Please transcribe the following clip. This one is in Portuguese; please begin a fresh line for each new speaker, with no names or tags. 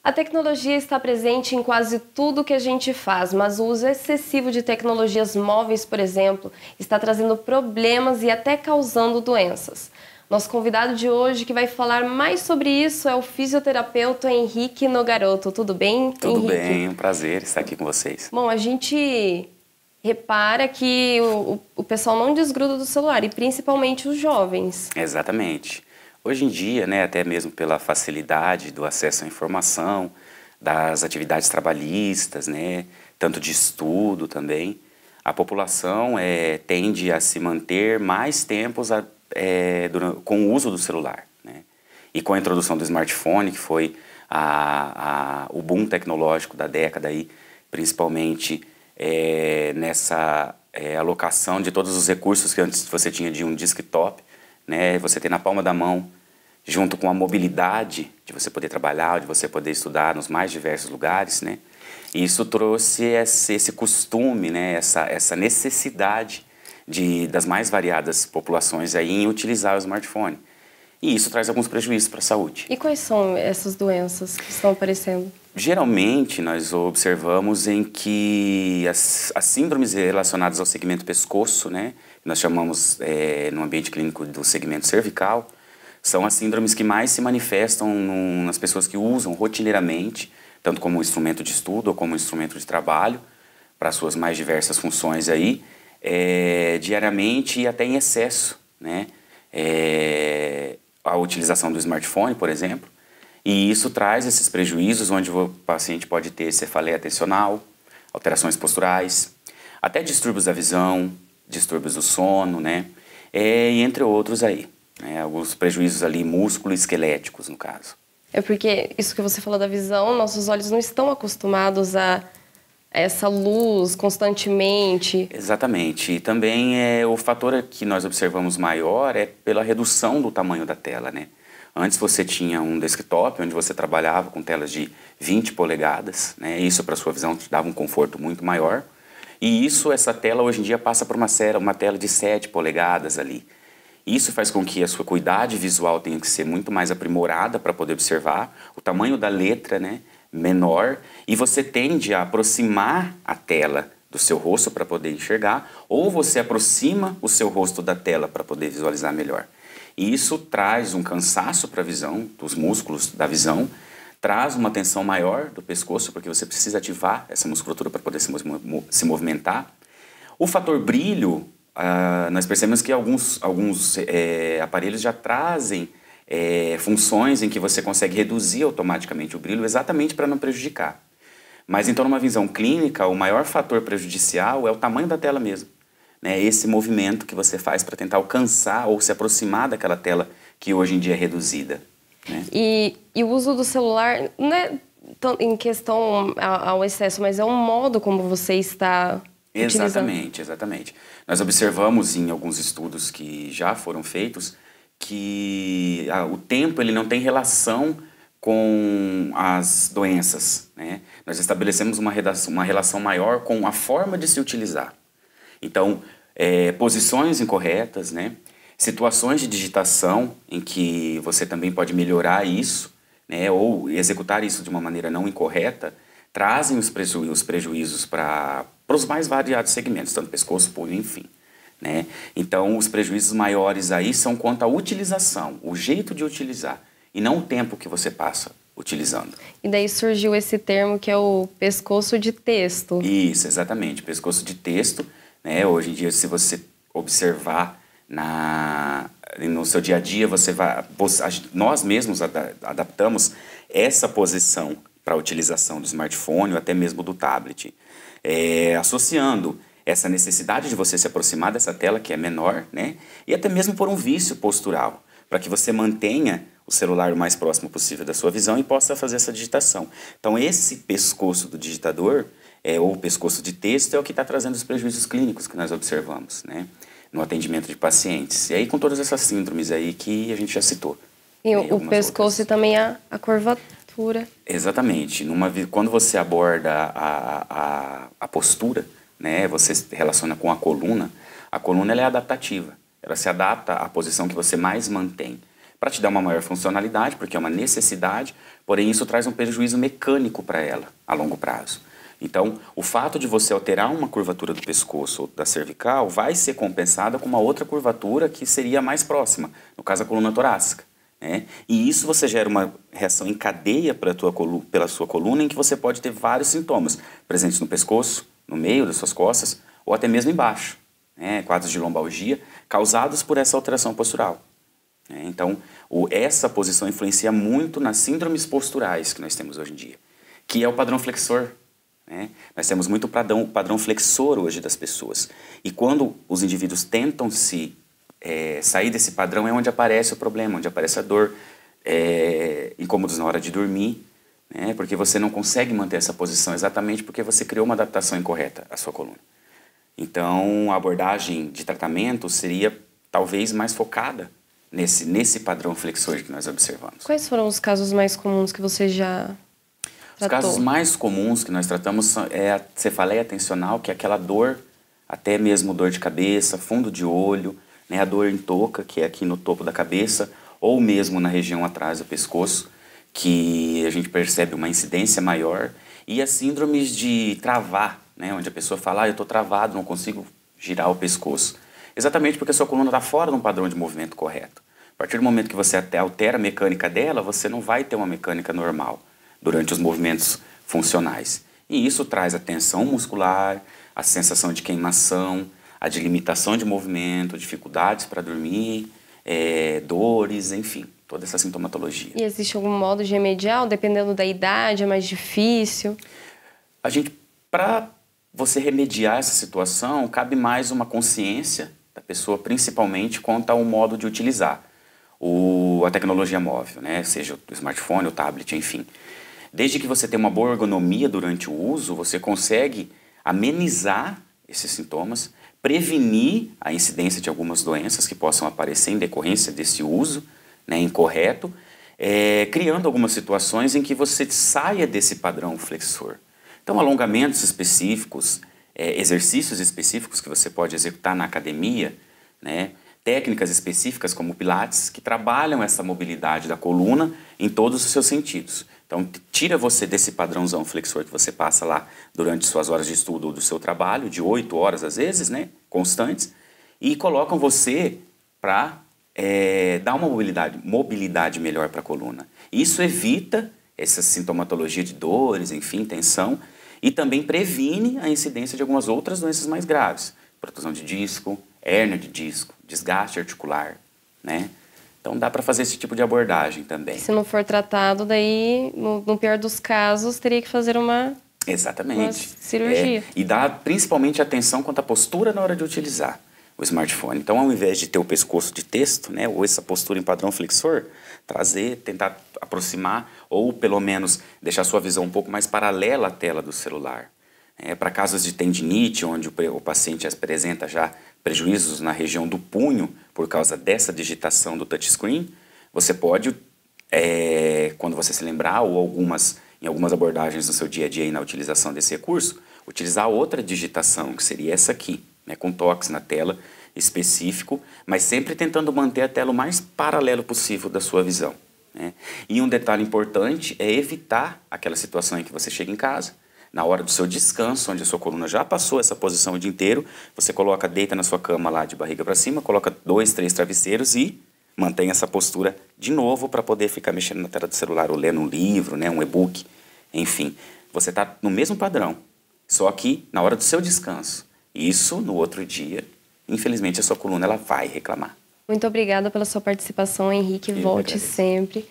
A tecnologia está presente em quase tudo que a gente faz, mas o uso excessivo de tecnologias móveis, por exemplo, está trazendo problemas e até causando doenças. Nosso convidado de hoje, que vai falar mais sobre isso, é o fisioterapeuta Henrique Nogaroto. Tudo bem,
Tudo
Henrique?
bem, um prazer estar aqui com vocês.
Bom, a gente repara que o pessoal não desgruda do celular, e principalmente os jovens.
Exatamente. Hoje em dia, né, até mesmo pela facilidade do acesso à informação, das atividades trabalhistas, né, tanto de estudo também, a população tende a se manter mais tempos com o uso do celular, né? E com a introdução do smartphone, que foi o boom tecnológico da década, aí, principalmente nessa alocação de todos os recursos que antes você tinha de um desktop, né, você tem na palma da mão, junto com a mobilidade de você poder trabalhar, de você poder estudar nos mais diversos lugares, né? E isso trouxe esse costume, né, essa necessidade das mais variadas populações aí em utilizar o smartphone. E isso traz alguns prejuízos para a saúde.
E quais são essas doenças que estão aparecendo?
Geralmente, nós observamos em que as síndromes relacionadas ao segmento pescoço, né, nós chamamos no ambiente clínico do segmento cervical, são as síndromes que mais se manifestam nas pessoas que usam rotineiramente, tanto como instrumento de estudo ou como instrumento de trabalho, para suas mais diversas funções aí, diariamente e até em excesso, né, a utilização do smartphone, por exemplo. E isso traz esses prejuízos onde o paciente pode ter cefaleia atencional, alterações posturais, até distúrbios da visão, distúrbios do sono, né? E entre outros aí, né? Alguns prejuízos ali músculo-esqueléticos, no caso.
É porque isso que você falou da visão, nossos olhos não estão acostumados a essa luz constantemente.
Exatamente. E também o fator que nós observamos maior é pela redução do tamanho da tela, né? Antes você tinha um desktop onde você trabalhava com telas de 20 polegadas, né? Isso para sua visão te dava um conforto muito maior. E essa tela hoje em dia passa por uma tela de 7 polegadas ali. Isso faz com que a sua acuidade visual tenha que ser muito mais aprimorada para poder observar, o tamanho da letra, né, menor, e você tende a aproximar a tela do seu rosto para poder enxergar, ou você aproxima o seu rosto da tela para poder visualizar melhor. E isso traz um cansaço para a visão, dos músculos da visão, traz uma tensão maior do pescoço, porque você precisa ativar essa musculatura para poder se movimentar. O fator brilho, nós percebemos que alguns aparelhos já trazem funções em que você consegue reduzir automaticamente o brilho exatamente para não prejudicar. Mas então, numa visão clínica, o maior fator prejudicial é o tamanho da tela mesmo. Né, esse movimento que você faz para tentar alcançar ou se aproximar daquela tela que hoje em dia é reduzida. Né?
E o uso do celular não é em questão ao excesso, mas é um modo como você está utilizando.
Exatamente, exatamente. Nós observamos em alguns estudos que já foram feitos que o tempo ele não tem relação com as doenças. Né? Nós estabelecemos uma relação maior com a forma de se utilizar. Então, posições incorretas, né? Situações de digitação em que você também pode melhorar isso, né? Ou executar isso de uma maneira não incorreta, trazem os prejuízos para os mais variados segmentos, tanto pescoço, punho, enfim. Né? Então, os prejuízos maiores aí são quanto à utilização, o jeito de utilizar, e não o tempo que você passa utilizando.
E daí surgiu esse termo que é o pescoço de texto.
Isso, exatamente, pescoço de texto. Né? Hoje em dia, se você observar no seu dia a dia, nós mesmos adaptamos essa posição para a utilização do smartphone ou até mesmo do tablet, associando essa necessidade de você se aproximar dessa tela que é menor, né? E até mesmo por um vício postural, para que você mantenha o celular o mais próximo possível da sua visão e possa fazer essa digitação. Então, esse pescoço do digitador ou pescoço de texto é o que está trazendo os prejuízos clínicos que nós observamos, né, no atendimento de pacientes. E aí com todas essas síndromes aí que a gente já citou.
E o pescoço e também a curvatura.
Exatamente. Quando você aborda a postura, né, você se relaciona com a coluna ela é adaptativa. Ela se adapta à posição que você mais mantém, para te dar uma maior funcionalidade, porque é uma necessidade, porém isso traz um prejuízo mecânico para ela a longo prazo. Então, o fato de você alterar uma curvatura do pescoço ou da cervical vai ser compensada com uma outra curvatura que seria mais próxima, no caso a coluna torácica. Né? E isso você gera uma reação em cadeia pela sua coluna, em que você pode ter vários sintomas presentes no pescoço, no meio das suas costas, ou até mesmo embaixo. Né? Quadros de lombalgia causados por essa alteração postural. Né? Então, essa posição influencia muito nas síndromes posturais que nós temos hoje em dia, que é o padrão flexor. Né? Nós temos muito o padrão flexor hoje das pessoas. E quando os indivíduos tentam sair desse padrão, é onde aparece o problema, onde aparece a dor, incômodos na hora de dormir, né? Porque você não consegue manter essa posição exatamente porque você criou uma adaptação incorreta à sua coluna. Então, a abordagem de tratamento seria talvez mais focada nesse padrão flexor que nós observamos.
Quais foram os casos mais comuns que você já
Os casos mais comuns que nós tratamos é a cefaleia tensional, que é aquela dor, até mesmo dor de cabeça, fundo de olho, né, a dor em touca, que é aqui no topo da cabeça, ou mesmo na região atrás do pescoço, que a gente percebe uma incidência maior, e as síndromes de travar, né, onde a pessoa fala, eu estou travado, não consigo girar o pescoço. Exatamente porque a sua coluna está fora de um padrão de movimento correto. A partir do momento que você até altera a mecânica dela, você não vai ter uma mecânica normal durante os movimentos funcionais. E isso traz a tensão muscular, a sensação de queimação, a de limitação de movimento, dificuldades para dormir, dores, enfim, toda essa sintomatologia.
E existe algum modo de remediar, dependendo da idade, é mais difícil?
Para você remediar essa situação, cabe mais uma consciência da pessoa, principalmente quanto ao modo de utilizar a tecnologia móvel, né? Seja o smartphone, o tablet, enfim. Desde que você tenha uma boa ergonomia durante o uso, você consegue amenizar esses sintomas, prevenir a incidência de algumas doenças que possam aparecer em decorrência desse uso, né, incorreto, criando algumas situações em que você saia desse padrão flexor. Então, alongamentos específicos, exercícios específicos que você pode executar na academia, né, técnicas específicas como o Pilates, que trabalham essa mobilidade da coluna em todos os seus sentidos. Então, tira você desse padrãozão flexor que você passa lá durante suas horas de estudo ou do seu trabalho, de 8 horas às vezes, né, constantes, e colocam você para dar uma mobilidade melhor para a coluna. Isso evita essa sintomatologia de dores, enfim, tensão, e também previne a incidência de algumas outras doenças mais graves. Protusão de disco, hérnia de disco, desgaste articular, né? Então dá para fazer esse tipo de abordagem também.
Se não for tratado, daí, no pior dos casos, teria que fazer uma cirurgia.
E dá principalmente atenção quanto à postura na hora de utilizar o smartphone. Então, ao invés de ter o pescoço de texto, né, ou essa postura em padrão flexor, tentar aproximar ou pelo menos deixar a sua visão um pouco mais paralela à tela do celular. Para casos de tendinite, onde o paciente apresenta já prejuízos na região do punho por causa dessa digitação do touchscreen, você pode, quando você se lembrar, ou em algumas abordagens no seu dia a dia e na utilização desse recurso, utilizar outra digitação, que seria essa aqui, né, com toques na tela específico, mas sempre tentando manter a tela o mais paralelo possível da sua visão. Né? E um detalhe importante é evitar aquela situação em que você chega em casa, na hora do seu descanso, onde a sua coluna já passou essa posição o dia inteiro, você deita na sua cama lá de barriga para cima, coloca 2, 3 travesseiros e mantém essa postura de novo para poder ficar mexendo na tela do celular ou lendo um livro, né, um e-book, enfim. Você está no mesmo padrão, só que na hora do seu descanso. Isso, no outro dia, infelizmente a sua coluna ela vai reclamar.
Muito obrigada pela sua participação, Henrique. Volte sempre.